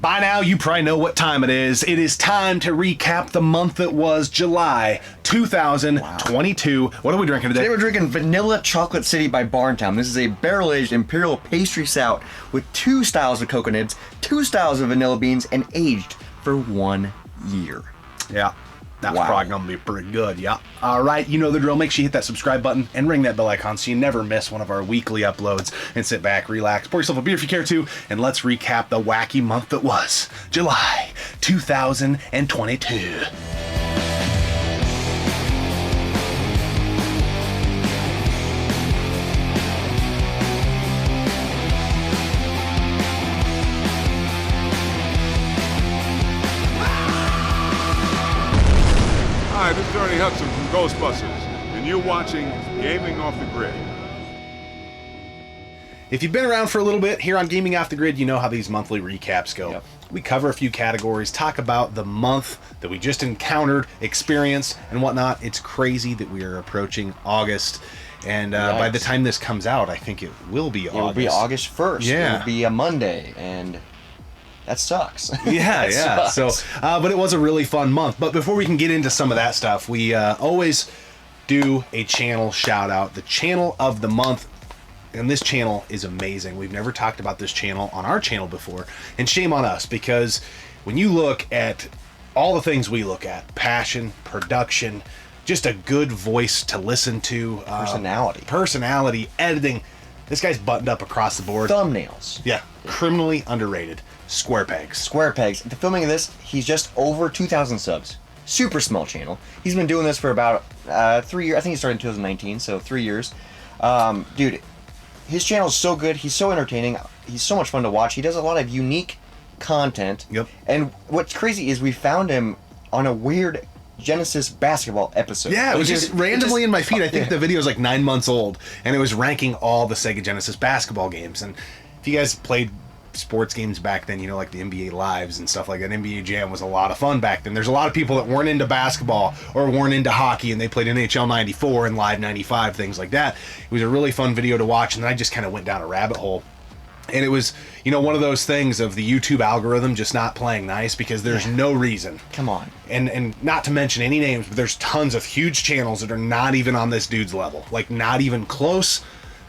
By now, you probably know what time it is. It is time to recap the month that was July 2022. Wow. What are we drinking today? Today we're drinking Vanilla Chocolate City by Barntown. This is a barrel-aged imperial pastry stout with 2 styles of cocoa nibs, 2 styles of vanilla beans, and aged for 1 year. Yeah. That's probably going to be pretty good, yeah. All right, you know the drill. Make sure you hit that subscribe button and ring that bell icon so you never miss one of our weekly uploads. And sit back, relax, pour yourself a beer if you care to, and let's recap the wacky month that was July 2022. Hi, this is Ernie Hudson from Ghostbusters, and you're watching Gaming Off the Grid. If you've been around for a little bit here on Gaming Off the Grid, you know how these monthly recaps go. Yep. We cover a few categories, talk about the month that we just encountered, experienced, and whatnot. It's crazy that we are approaching August, and by the time this comes out, I think it will be August. It will be August 1st. Yeah. It will be a Monday, and that sucks. Yeah, that sucks. So, but it was a really fun month. But before we can get into some of that stuff, we always do a channel shout out. The channel of the month, and this channel is amazing. We've never talked about this channel on our channel before, and shame on us, because when you look at all the things we look at, passion, production, just a good voice to listen to, personality, editing, this guy's buttoned up across the board. Thumbnails. Yeah, criminally underrated. Square Pegs. The filming of this, he's just over 2,000 subs. Super small channel. He's been doing this for about 3 years. I think he started in 2019, so 3 years. Dude, his channel is so good. He's so entertaining. He's so much fun to watch. He does a lot of unique content. Yep. And what's crazy is we found him on a weird Genesis basketball episode. Yeah, it was just randomly in my feed. I think the video is like 9 months old, and it was ranking all the Sega Genesis basketball games. And if you guys played sports games back then, you know, like the NBA Lives and stuff like that, NBA Jam was a lot of fun back then. There's a lot of people that weren't into basketball or weren't into hockey, and they played NHL 94 and Live 95, things like that. It was a really fun video to watch, and then I just kind of went down a rabbit hole. And it was, you know, one of those things of the YouTube algorithm just not playing nice, because there's no reason. Come on. And not to mention any names, but there's tons of huge channels that are not even on this dude's level. Like, not even close.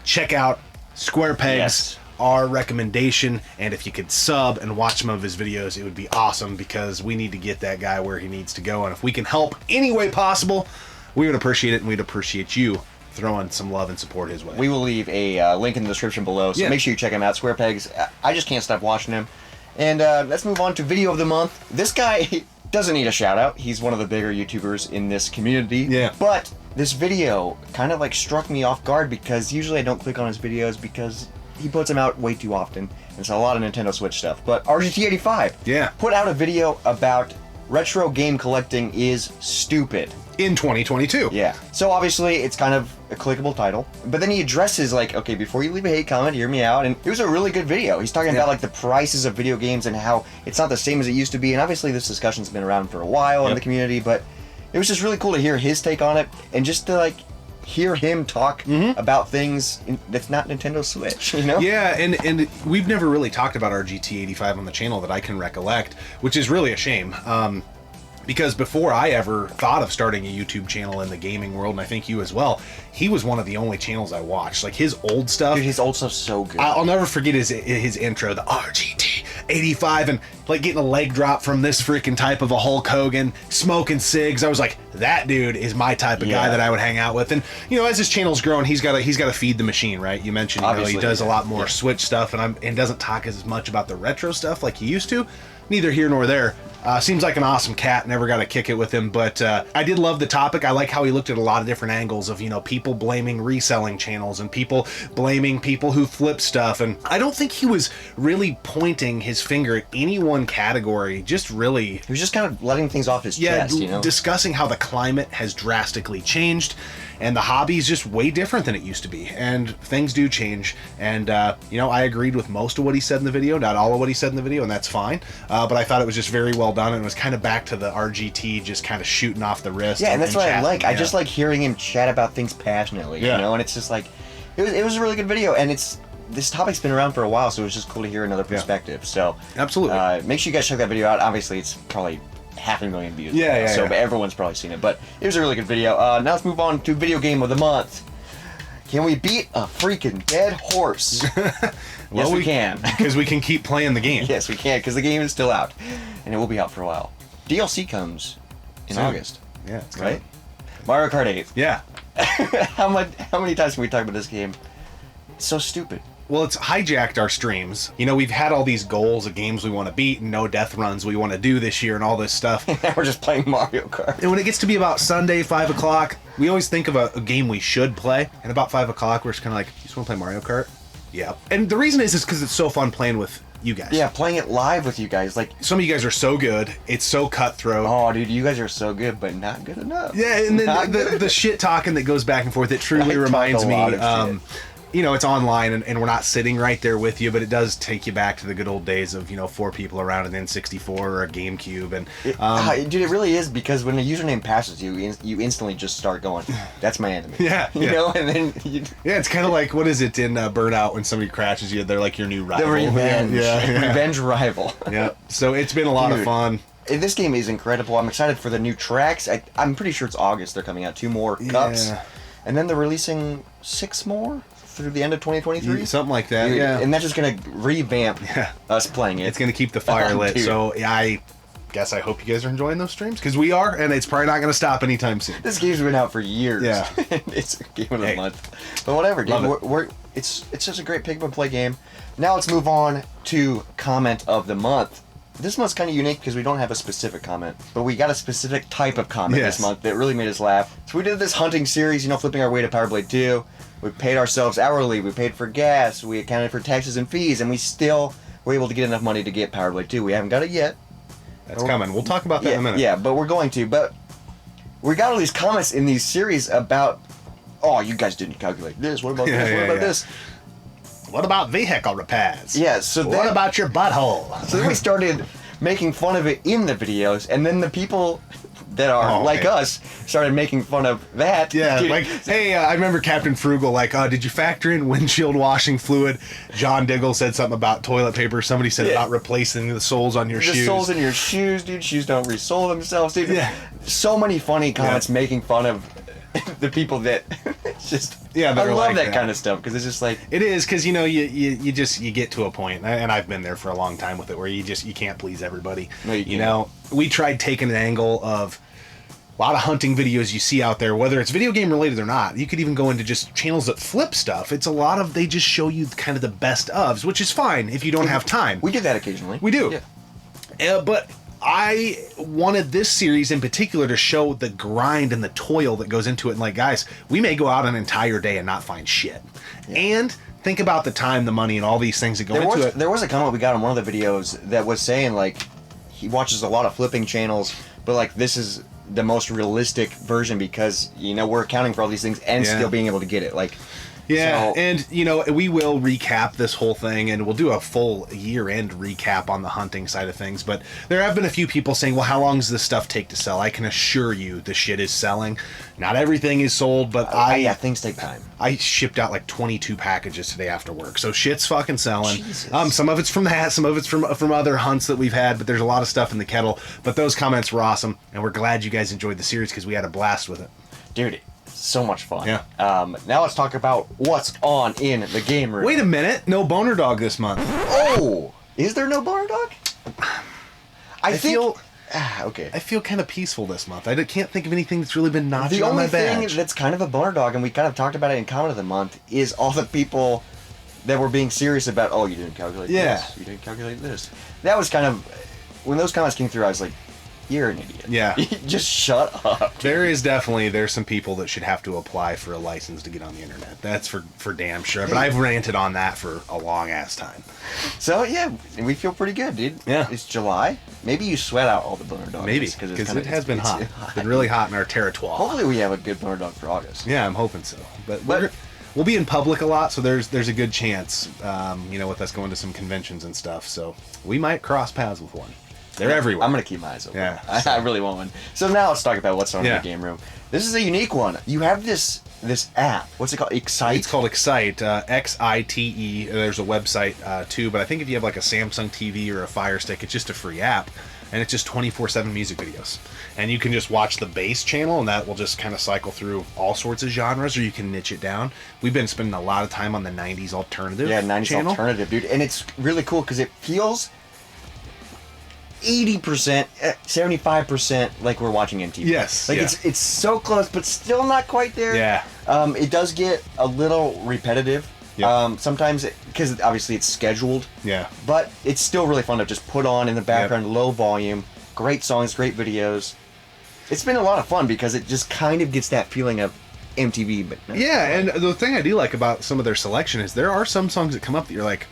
Check out Square Pegs. Yes. Our recommendation, and if you could sub and watch some of his videos, it would be awesome, because we need to get that guy where he needs to go, and if we can help any way possible, we would appreciate it, and we'd appreciate you throwing some love and support his way. We will leave a link in the description below, so make sure you check him out. Square Pegs. I just can't stop watching him. And let's move on to video of the month. This guy doesn't need a shout out. He's one of the bigger YouTubers in this community. Yeah. But this video kind of like struck me off guard, because usually I don't click on his videos because he puts them out way too often. It's a lot of Nintendo Switch stuff. But RGT85 put out a video about retro game collecting is stupid. In 2022. Yeah. So obviously it's kind of a clickable title. But then he addresses like, okay, before you leave a hate comment, hear me out. And it was a really good video. He's talking about like the prices of video games and how it's not the same as it used to be. And obviously this discussion's been around for a while in the community, but it was just really cool to hear his take on it, and just to like hear him talk about things that's not Nintendo Switch, you know? Yeah, and we've never really talked about our GT85 on the channel that I can recollect, which is really a shame. Because before I ever thought of starting a YouTube channel in the gaming world, and I think you as well, he was one of the only channels I watched. Like his old stuff. Dude, his old stuff's so good. I'll never forget his intro, the RGT85, and like getting a leg drop from this freaking type of a Hulk Hogan, smoking cigs. I was like, that dude is my type of guy that I would hang out with. And you know, as his channel's grown, he's got to feed the machine, right? You mentioned, you know, he does a lot more Switch stuff, and doesn't talk as much about the retro stuff like he used to. Neither here nor there. Seems like an awesome cat. Never got to kick it with him, but I did love the topic. I like how he looked at a lot of different angles of, you know, people blaming reselling channels and people blaming people who flip stuff. And I don't think he was really pointing his finger at any one category. Just really, he was just kind of letting things off his chest, you know, discussing how the climate has drastically changed. And the hobby is just way different than it used to be. And things do change. And, you know, I agreed with most of what he said in the video, not all of what he said in the video, and that's fine. But I thought it was just very well done, and it was kind of back to the RGT just kind of shooting off the wrist. Yeah, and that's what I like. I just like hearing him chat about things passionately, you know, and it's just like, it was a really good video. And it's this topic's been around for a while, so it was just cool to hear another perspective. So absolutely, make sure you guys check that video out. Obviously, it's probably 500,000 views. So but everyone's probably seen it. But it was a really good video. Now let's move on to video game of the month. Can we beat a freaking dead horse? Yes, we can. Because we can keep playing the game. Yes, we can, because the game is still out. And it will be out for a while. DLC comes in August. Yeah, it's right? Mario Kart 8. Yeah. How many times can we talk about this game? It's so stupid. Well, it's hijacked our streams. You know, we've had all these goals of games we want to beat and no death runs we want to do this year and all this stuff. Now we're just playing Mario Kart. And when it gets to be about Sunday, 5 o'clock, we always think of a game we should play. And about 5 o'clock, we're just kind of like, you just want to play Mario Kart? Yeah. And the reason is because it's so fun playing with you guys. Yeah, playing it live with you guys. Like, some of you guys are so good. It's so cutthroat. Oh, dude, you guys are so good, but not good enough. Yeah, and then the shit talking that goes back and forth, it truly reminds me. You know, it's online and we're not sitting right there with you, but it does take you back to the good old days of, 4 people around an N64 or a GameCube. And dude, it really is, because when a username passes you, you instantly just start going, that's my enemy. Yeah. You know, and then yeah, it's kind of like, what is it in Burnout when somebody crashes you? They're like your new rival. The revenge. Yeah. Revenge rival. Yeah. So it's been a lot of fun. This game is incredible. I'm excited for the new tracks. I'm pretty sure it's August. They're coming out 2 more cups. Yeah. And then they're releasing 6 more through the end of 2023. Something like that, yeah. And that's just going to revamp us playing it. It's going to keep the fire lit. So I guess I hope you guys are enjoying those streams, because we are, and it's probably not going to stop anytime soon. This game's been out for years. Yeah. It's a game of the month. But whatever, dude. It's just a great pick-and-play game. Now let's move on to comment of the month. This month's kind of unique because we don't have a specific comment, but we got a specific type of comment this month that really made us laugh. So we did this hunting series, flipping our way to Power Blade 2. We paid ourselves hourly, we paid for gas, we accounted for taxes and fees, and we still were able to get enough money to get Power Blade 2. We haven't got it yet. That's coming. We'll talk about that in a minute. Yeah, but we're going to. But we got all these comments in these series about, oh, you guys didn't calculate this. What about this? What about this? What about vehicle repairs? Yeah, so what about your butthole? So then we started making fun of it in the videos, and then the people that are us started making fun of that. Yeah, like, hey, I remember Captain Frugal, like, did you factor in windshield washing fluid? John Diggle said something about toilet paper. Somebody said about replacing the soles on your shoes. The soles in your shoes, dude. Shoes don't resole themselves, dude. Yeah. So many funny comments making fun of the people that it's just I love that kind of stuff, because it's just like, it is, because you get to a point, and I've been there for a long time with it, where you can't please everybody. No, you can't. We tried taking an angle of a lot of hunting videos you see out there, whether it's video game related or not. You could even go into just channels that flip stuff. It's a lot of, they just show you kind of the best ofs, which is fine if you don't have time. We do that occasionally. We do. Yeah. But I wanted this series in particular to show the grind and the toil that goes into it. And like, guys, we may go out an entire day and not find shit. Yeah. And think about the time, the money, and all these things that go into it. There was a comment we got on one of the videos that was saying, like, he watches a lot of flipping channels, but like, this is the most realistic version because, we're accounting for all these things and still being able to get it. Like, yeah, and we will recap this whole thing, and we'll do a full year-end recap on the hunting side of things. But there have been a few people saying, well, how long does this stuff take to sell? I can assure you the shit is selling. Not everything is sold, but things take time. I shipped out like 22 packages today after work, so shit's fucking selling. Jesus. Some of it's from that, some of it's from other hunts that we've had, but there's a lot of stuff in the kettle. But those comments were awesome, and we're glad you guys enjoyed the series because we had a blast with it. Dude, so much fun. Yeah. Now let's talk about what's on in the game room. Wait a minute, no boner dog this month. Oh, is there no boner dog? I feel kind of peaceful this month. I can't think of anything that's really been notched on my badge. The only thing that's kind of a boner dog, and we kind of talked about it in comment of the month, is all the people that were being serious about, oh, you didn't calculate this. You didn't calculate this. That was kind of, when those comments came through, I was like, you're an idiot. Yeah. Just shut up. There's some people that should have to apply for a license to get on the internet. That's for damn sure. But I've ranted on that for a long ass time. So yeah, we feel pretty good, dude. Yeah. It's July. Maybe you sweat out all the boner dogs. Maybe, because it has been hot. It's been really hot in our territoire. Hopefully we have a good boner dog for August. Yeah, I'm hoping so. But we'll be in public a lot, so there's a good chance, with us going to some conventions and stuff. So we might cross paths with one. They're everywhere. I'm gonna keep my eyes open. Yeah, I really want one. So now let's talk about what's on in Yeah. the game room. This is a unique one. You have this app. What's it called? Excite. It's called Excite, Xite. There's a website too, but I think if you have like a Samsung TV or a Fire Stick, it's just a free app, and it's just 24/7 music videos, and you can just watch the bass channel, and that will just kind of cycle through all sorts of genres, or you can niche it down. We've been spending a lot of time on the 90s alternative. Yeah, 90s channel. alternative, dude, and it's really cool because it feels 80%, 75% like we're watching MTV. Yes, like yeah. it's so close, but still not quite there. Yeah. It does get a little repetitive. Yep. Sometimes because obviously it's scheduled. Yeah. But it's still really fun to just put on in the background, low volume, great songs, great videos. It's been a lot of fun because it just kind of gets that feeling of MTV. But Yeah, and the thing I do like about some of their selection is there are some songs that come up that you're like,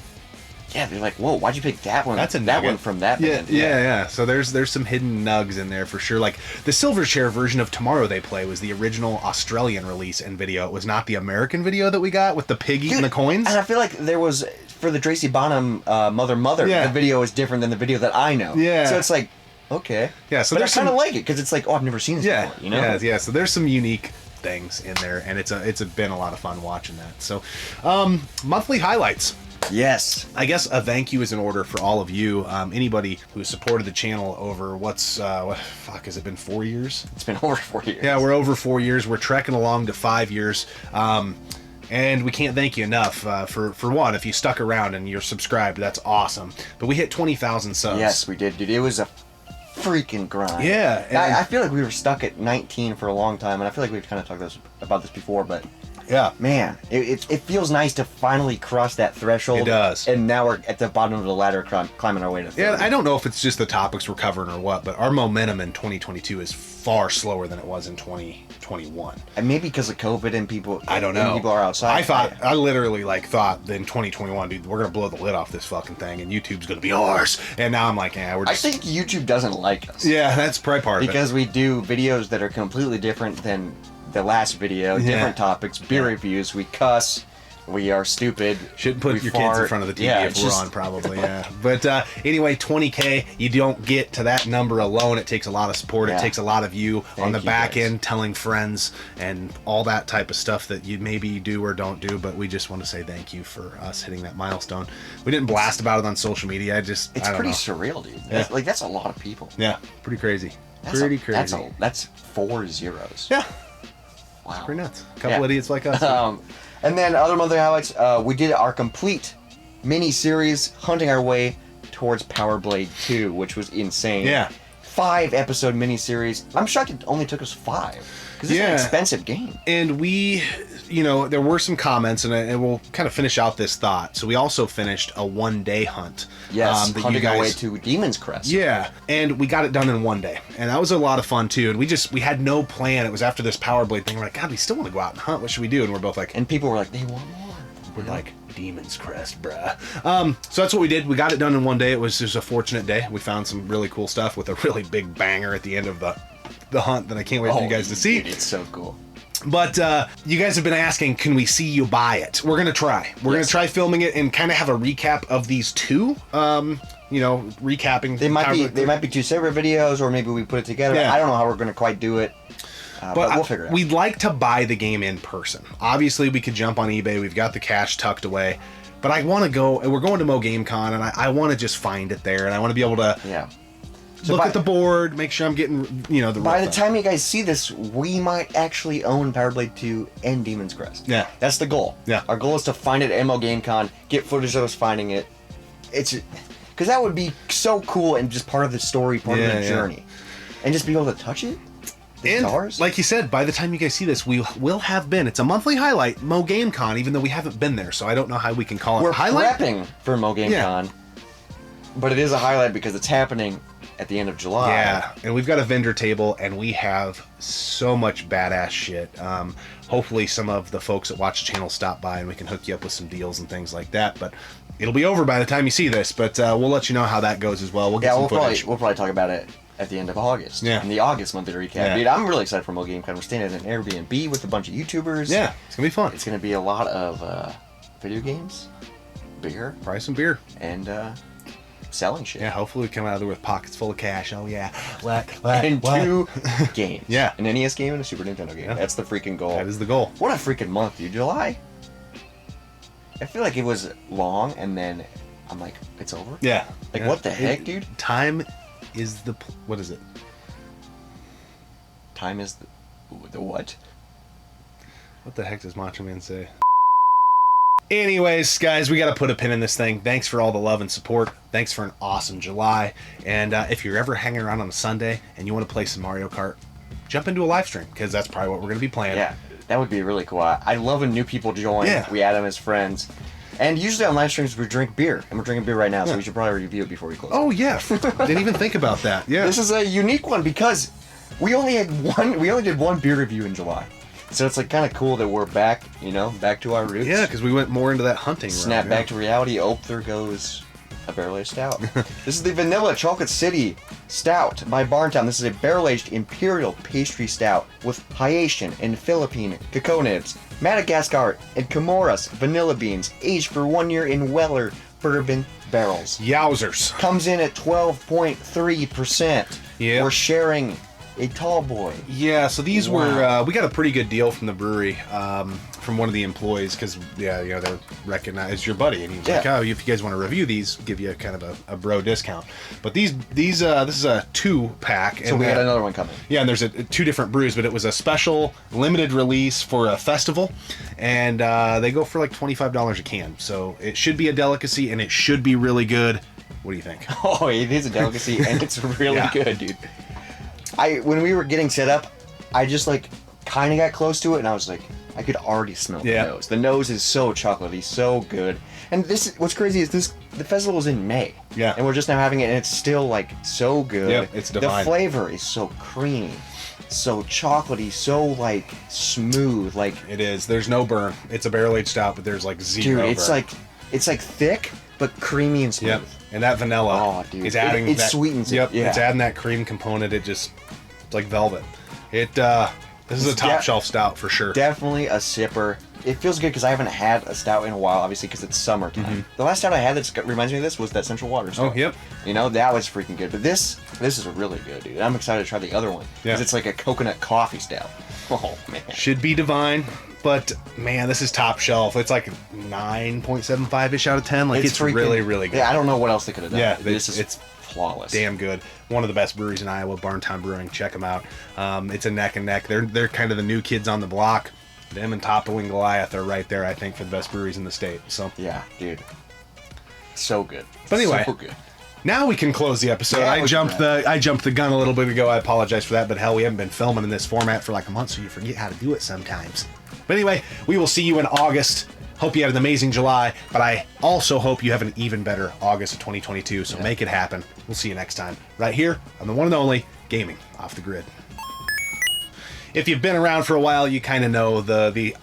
yeah, they're like, whoa, why'd you pick that one? that's a that nugget. one from that Yeah, band. yeah. So there's some hidden nugs in there for sure. Like the Silverchair version of Tomorrow They Play was the original Australian release and video. It was not the American video that we got with the pig eating Dude, the coins. And I feel like there was, for the Tracy Bonham Mother, Yeah. the video is different than the video that I know. Yeah. So it's like, okay. Yeah, so but I there's kind of some- like it because it's like, oh, I've never seen this Yeah, before, you know? yeah. So there's some unique things in there, and it's been a lot of fun watching that. So, monthly highlights. Yes. I guess a thank you is in order for all of you. Anybody who supported the channel over has it been 4 years? It's been over 4 years. Yeah, we're over 4 years. We're trekking along to 5 years. And we can't thank you enough for one, if you stuck around and you're subscribed, that's awesome. But we hit 20,000 subs. Yes, we did, dude. It was a freaking grind. Yeah. and- I feel like we were stuck at 19 for a long time, and I feel like we've kind of talked about this before, but yeah. man, it feels nice to finally cross that threshold. It does. And now we're at the bottom of the ladder climbing our way to 30. Yeah, I don't know if it's just the topics we're covering or what, but our momentum in 2022 is far slower than it was in 2021. And maybe because of COVID and people. I don't and know. people are outside. I literally thought that in 2021, dude, we're gonna blow the lid off this fucking thing, and YouTube's gonna be ours. And now I'm like, yeah, we're I just. think YouTube doesn't like us. Yeah, that's probably part of it. Because we do videos that are completely different than the last video, Yeah. different topics, beer reviews, we cuss, we are stupid. Shouldn't put we your fart. kids in front of the TV Yeah, if it's we're just- on, probably, yeah. But anyway, 20K, you don't get to that number alone. It takes a lot of support. Yeah. It takes a lot of you on Thank the you, back guys. end, telling friends and all that type of stuff that you maybe do or don't do. But we just want to say thank you for us hitting that milestone. We didn't blast about it on social media. It's I don't pretty know. surreal, dude. Yeah. That's a lot of people. Yeah, pretty crazy. That's Pretty That's crazy. that's 4 zeros. Yeah, Wow. pretty nuts. A couple idiots like us. And then other monthly highlights, we did our complete mini-series hunting our way towards Power Blade 2, which was insane. Yeah. 5-episode mini-series. I'm shocked it only took us 5. Because it's an Yeah. expensive game. And we, there were some comments, and we'll kind of finish out this thought. So we also finished a 1-day hunt. Yes, that you hunting our way guys- to Demon's Crest. Yeah, and we got it done in 1 day, and that was a lot of fun too. And we had no plan. It was after this Power Blade thing. We're like, God, we still want to go out and hunt. What should we do? And we're both like, And people were like, they want more. we're like, Demon's Crest, bruh. So that's what we did. We got it done in 1 day. It was just a fortunate day. We found some really cool stuff with a really big banger at the end of the hunt that I can't wait for you guys to see. Dude, it's so cool. But you guys have been asking, can we see you buy it? We're gonna try. We're gonna try filming it and kind of have a recap of these two. Recapping. They might be 2 separate videos, or maybe we put it together. Yeah. I don't know how we're going to quite do it, but we'll figure it out. We'd like to buy the game in person. Obviously, we could jump on eBay. We've got the cash tucked away. But I want to go, and we're going to Mo Game Con, and I want to just find it there, and I want to be able to look at the board, make sure I'm getting, the By the time you guys see this, we might actually own Power Blade 2 and Demon's Crest. Yeah. That's the goal. Yeah. Our goal is to find it at Mo Game Con, get footage of us finding it. Because that would be so cool and just part of the story, part of the journey. And just be able to touch it. And ours. like you said, by the time you guys see this, we will have been. It's a monthly highlight, Mo Game Con, even though we haven't been there, so I don't know how we can call it We're a highlight. prepping for Mo Game Con, but it is a highlight because it's happening at the end of July. Yeah, and we've got a vendor table, and we have so much badass shit. Hopefully some of the folks that watch the channel stop by, and we can hook you up with some deals and things like that. But it'll be over by the time you see this, but we'll let you know how that goes as well. We'll get some footage. We'll probably talk about it at the end of August. Yeah. In the August monthly recap. Yeah. Dude, I'm really excited for Mo Game Con. We're staying at an Airbnb with a bunch of YouTubers. Yeah, it's gonna be fun. It's going to be a lot of video games, beer, Probably some beer. and selling shit. Yeah, hopefully we come out of there with pockets full of cash. Oh yeah. And 2 games. Yeah. An NES game and a Super Nintendo game. Yeah. That's the freaking goal. That is the goal. What a freaking month, dude. July. I feel like it was long, and then I'm like, it's over? Yeah. Like, Yeah. what the heck, dude? Time is the... What is it? Time is the what? What the heck does Macho Man say? Anyways, guys, we got to put a pin in this thing. Thanks for all the love and support. Thanks for an awesome July. And if you're ever hanging around on a Sunday and you want to play some Mario Kart, jump into a live stream, because that's probably what we're going to be playing. Yeah, that would be really cool. I love when new people join. Yeah. We add them as friends. And usually on live streams we drink beer, and we're drinking beer right now, so we should probably review it before we close. Oh, yeah. Didn't even think about that. Yeah. This is a unique one because we only did one beer review in July. So it's like kind of cool that we're back, back to our roots. Yeah, because we went more into that hunting Snap back to reality. Oh, there goes a barrel-aged stout. This is the Vanilla Chocolate City Stout by Barntown. This is a barrel-aged imperial pastry stout with Haitian and Philippine cacao nibs, Madagascar and Comoros vanilla beans, aged for 1 year in Weller bourbon barrels. Yowzers. Comes in at 12.3%. Yeah. We're sharing a tall boy. Yeah, so these Wow. were, we got a pretty good deal from the brewery, from one of the employees, because, they recognize your buddy, and he was like, oh, if you guys want to review these, give you kind of a bro discount. But this is a 2-pack. So we got another one coming. Yeah, and there's 2 different brews, but it was a special limited release for a festival, and they go for like $25 a can. So it should be a delicacy, and it should be really good. What do you think? Oh, it is a delicacy, and it's really good, dude. When we were getting set up, I just kind of got close to it, and I was like, I could already smell the nose. The nose is so chocolatey, so good. And what's crazy is the festival is in May. Yeah. And we're just now having it, and it's still so good. Yeah, it's divine. The flavor is so creamy, so chocolatey, so smooth. It is. There's no burn. It's a barrel aged stout, but there's zero dude, burn. it's thick but creamy and smooth. Yep. And that vanilla is adding it sweetens it. Yep. Yeah. It's adding that cream component. It's like velvet. This is a top shelf stout for sure. Definitely a sipper. It feels good because I haven't had a stout in a while, obviously, because it's summertime. Mm-hmm. The last stout I had that reminds me of this was that Central Water stout. Oh, yep. That was freaking good. But this is really good, dude. I'm excited to try the other one because it's like a coconut coffee stout. Oh man. Should be divine, but man, this is top shelf. It's like 9.75-ish out of 10. It's freaking, really, really good. Yeah, I don't know what else they could have done. Yeah, it's flawless. Damn good. One of the best breweries in Iowa, Barntown Brewing. Check them out. It's a neck and neck. They're kind of the new kids on the block. Them and Toppling Goliath are right there, I think, for the best breweries in the state. So yeah, dude, so good. But anyway, so good. Now we can close the episode. Yeah, I jumped the gun a little bit ago. I apologize for that, but hell, we haven't been filming in this format for a month, so you forget how to do it sometimes. But anyway, we will see you in August. Hope you had an amazing July, but I also hope you have an even better August of 2022, so make it happen. We'll see you next time, right here on the one and only Gaming Off the Grid. If you've been around for a while, you kind of know the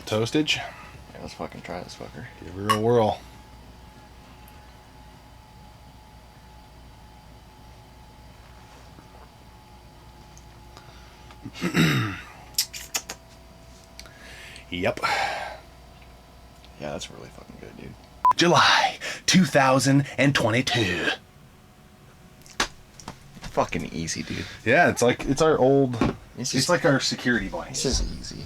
toastage. Yeah, let's fucking try this fucker. Give her a whirl. Yep. Yeah, that's really fucking good, dude. July 2022. Fucking easy, dude. Yeah, it's our old. It's It's like our security blanket. This is easy.